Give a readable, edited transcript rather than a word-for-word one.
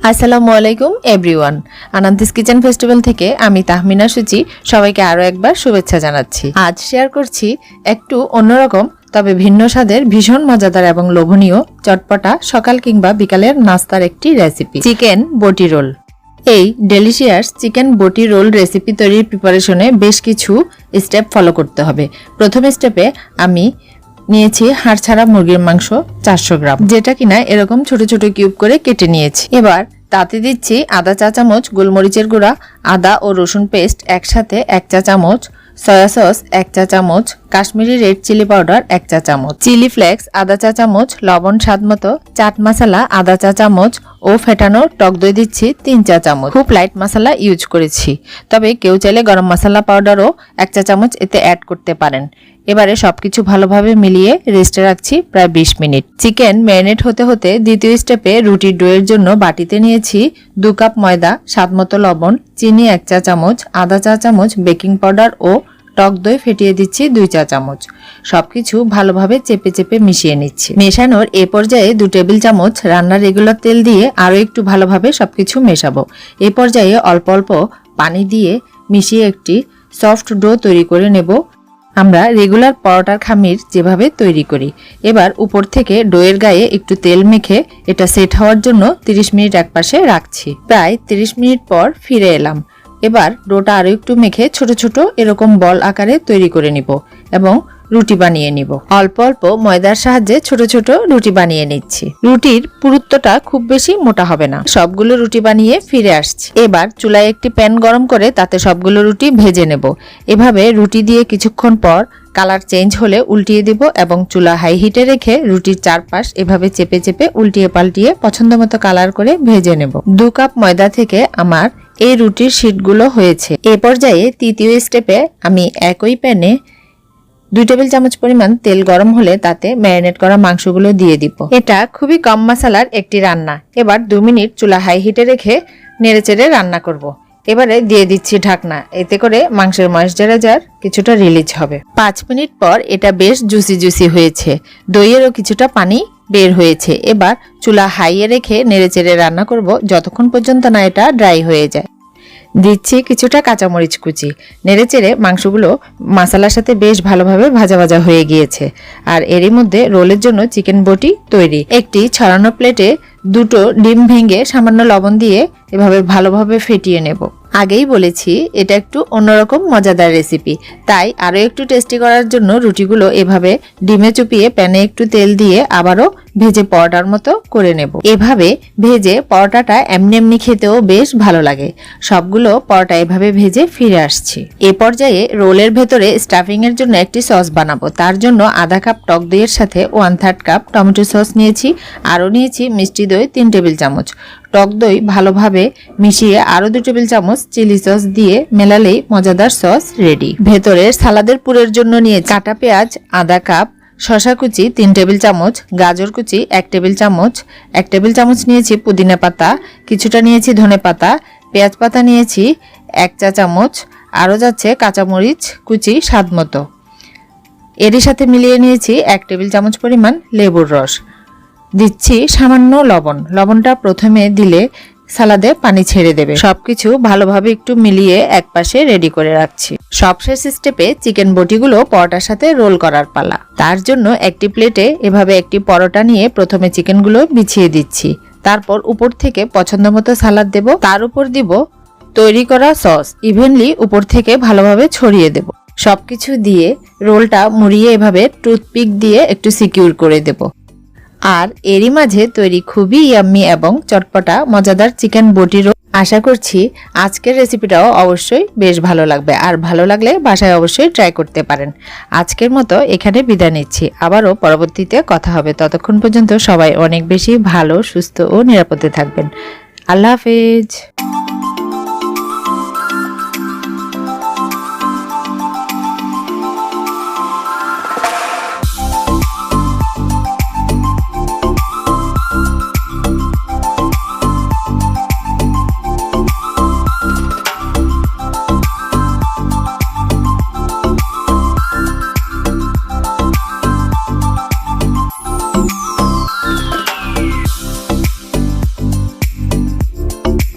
আসসালামু আলাইকুম everyone. আনান্তিস kitchen festival থেকে আমি তাহমিনা সুচি সবাইকে আরও একবার শুভেচ্ছা জানাচ্ছি। আজ শেয়ার করছি একটু অন্যরকম তবে ভিন্ন স্বাদের ভীষণ মজাদার এবং লোভনীয় চটপটা সকাল কিংবা বিকালের নাস্তার একটি রেসিপি, চিকেন বটি রোল। এই ডেলিশিয়াস চিকেন বটি রোল রেসিপি তৈরির প্রিপারেশনে বেশ কিছু স্টেপ ফলো করতে হবে। প্রথম স্টেপে আমি নিয়েছি হাড় ছাড়া মুরগির মাংস 400 গ্রাম, যেটা কিনা এরকম ছোট ছোট কিউব করে কেটে নিয়েছি। এবার তাতে দিচ্ছি আদা চা চামচ গোলমরিচের গুঁড়া, আদা ও রসুন পেস্ট একসাথে 1 চা চামচ, সয়া সস 1 চা চামচ, কাশ্মীরি রেড চিলি পাউডার 1 চা চামচ, চিলি ফ্লেক্স আধা চা চামচ, লবণ স্বাদ মতো, চাট মশলা আধা চা চামচ ও ফেটানো টক দই দিচ্ছি 3 চা চামচ। খুব লাইট মশলা ইউজ করেছি, তবে কেউ চাইলে গরম মশলা পাউডারও 1 চা চামচ এতে অ্যাড করতে পারেন। এবারে সবকিছু ভালোভাবে মিলিয়ে রেস্টে রাখছি প্রায় 20 মিনিট। চিকেন ম্যারিনেট হতে হতে দ্বিতীয় স্টেপে রুটির ডোয়ের জন্য বাটিতে নিয়েছি 2 কাপ ময়দা, স্বাদ মতো লবণ, চিনি 1 চা চামচ, আধা চা চামচ বেকিং পাউডার ও টক দই ফেটিয়ে দিচ্ছি 2 চা চামচ। সবকিছু ভালোভাবে চেপে চেপে মিশিয়ে নিচ্ছি। মেশানোর এ পর্যায়ে 2 টেবিল চামচ রান্নার রেগুলার তেল দিয়ে আরও একটু ভালোভাবে সবকিছু মেশাবো। এ পর্যায়ে অল্প অল্প পানি দিয়ে মিশিয়ে একটি সফট ডো তৈরি করে নেব, আমরা রেগুলার পরোটার খামির যেভাবে তৈরি করি। এবার উপর থেকে ডোয়ের গায়ে একটু তেল মেখে এটা সেট হওয়ার জন্য 30 মিনিট একপাশে রাখছি। প্রায় 30 মিনিট পর ফিরে এলাম। এবার ডোটা আরো একটু মেখে ছোট ছোট এরকম বল আকারে তৈরি করে নিব এবং রুটি বানিয়ে নিব। অল্প অল্প ময়দার সাহায্যে ছোট ছোট রুটি বানিয়ে নিচ্ছি। রুটির পুরুত্বটা খুব বেশি মোটা হবে না। সবগুলো রুটি বানিয়ে ফিরে আসছি। এবার চুলায় একটি প্যান গরম করে তাতে সবগুলো রুটি ভেজে নেব। এভাবে রুটি দিয়ে কিছুক্ষণ পর কালার চেঞ্জ হলে উল্টিয়ে দিব এবং চুলা হাই হিটে রেখে রুটির চারপাশ এভাবে চেপে চেপে উল্টিয়ে পাল্টিয়ে পছন্দ মতো কালার করে ভেজে নেব। 2 কাপ ময়দা থেকে আমার এই রুটির শীটগুলো হয়েছে। এ পর্যায়ে তৃতীয় স্টেপে আমি একই প্যানে 2 টেবিল চামচ পরিমাণ তেল গরম হলে তাতে ম্যারিনেট করা মাংসগুলো দিয়ে দিব। এটা খুবই কম মশলার একটি রান্না। এবার 2 মিনিট চুলা হাই হিটে রেখে নেড়েচেড়ে রান্না করব। এবারে দিয়ে দিচ্ছি ঢাকনা, এতে করে মাংসের ময়েশ্চারাইজার কিছুটা রিলিজ হবে। 5 মিনিট পর এটা বেশ জুসি জুসি হয়েছে, দইয়েরও কিছুটা পানি বের হয়েছে। এবার চুলা হাইয়ে রেখে নেড়েচেড়ে রান্না করব যতক্ষণ পর্যন্ত না এটা ড্রাই হয়ে যায়। দিচ্ছি কিছুটা কাঁচামরিচ কুচি। নেড়েচেড়ে মাংসগুলো মশলার সাথে বেশ ভালোভাবে ভাজা ভাজা হয়ে গিয়েছে। আর এরই মধ্যে রোলের জন্য চিকেন বটি তৈরি। একটি ছড়ানো প্লেটে 2টো ডিম ভেঙে সামান্য লবণ দিয়ে এভাবে ভালোভাবে ফেটিয়ে নেব। আগেই বলেছি এটা একটু অন্যরকম মজাদার রেসিপি, তাই আরও একটু টেস্টি করার জন্য রুটিগুলো এভাবে ডিমে চুপিয়ে প্যানে একটু তেল দিয়ে আবারও ভেজে পরোটার মতো করে নেব। এভাবে ভেজে পরোটাটা এমনি এমনি খেতেও বেশ ভালো লাগে। সবগুলো পরোটা এভাবে ভেজে ফিরে আসছি। এ পর্যায়ে রোলের ভেতরে স্টাফিং এর জন্য একটি সস বানাবো। তার জন্য আধা কাপ টক দইয়ের সাথে 1/3 কাপ টমেটো সস নিয়েছি। আরও নিয়েছি মিষ্টি দই 3 টেবিল চামচ। টক দই ভালোভাবে মিশিয়ে আরো 2 টেবিল চামচ চিলি সস দিয়ে মেলালেই মজাদার সস রেডি। ভেতরের সালাদের পুরের জন্য নিয়ে কাটা পেঁয়াজ আধা কাপ, শসা কুচি 3 টেবিল চামচ, গাজর কুচি 1 টেবিল চামচ, 1 টেবিল চামচ নিয়েছি পুদিনা পাতা, কিছুটা নিয়েছি ধনে পাতা, পেঁয়াজ পাতা নিয়েছি 1 চা চামচ, আরও যাচ্ছে কাঁচামরিচ কুচি স্বাদ মতো। এরই সাথে মিলিয়ে নিয়েছি 1 টেবিল চামচ পরিমাণ লেবুর রস। দিচ্ছি সামান্য লবণ। লবণটা প্রথমে দিলে সালাদে পানি ছেড়ে দেবে। সবকিছু ভালোভাবে একটু মিলিয়ে একপাশে রেডি করে রাখছি। সবশেষ স্টেপে চিকেন বটিগুলো পরোটার সাথে রোল করার পালা। তার জন্য একটি প্লেটে এভাবে একটি পরোটা নিয়ে প্রথমে চিকেনগুলো বিছিয়ে দিচ্ছি। তারপর উপর থেকে পছন্দ মতো সালাদ দেব, তার উপর দিব তৈরি করা সস, ইভেনলি উপর থেকে ভালোভাবে ছড়িয়ে দেব। সবকিছু দিয়ে রোলটা মুড়িয়ে এভাবে টুথপিক দিয়ে একটু সিকিউর করে দেব। আর এরই মাঝে তৈরি খুবই ইয়াম্মি এবং চটপটা মজাদার চিকেন বটি রোল। আশা করছি আজকের রেসিপিটাও অবশ্যই বেশ ভালো লাগবে, আর ভালো লাগলে বাসায় অবশ্যই ট্রাই করতে পারেন। আজকের মতো এখানে বিদায় নিচ্ছি, আবারও পরবর্তীতে কথা হবে। ততক্ষণ পর্যন্ত সবাই অনেক বেশি ভালো, সুস্থ ও নিরাপদে থাকবেন। আল্লাহ হাফেজ।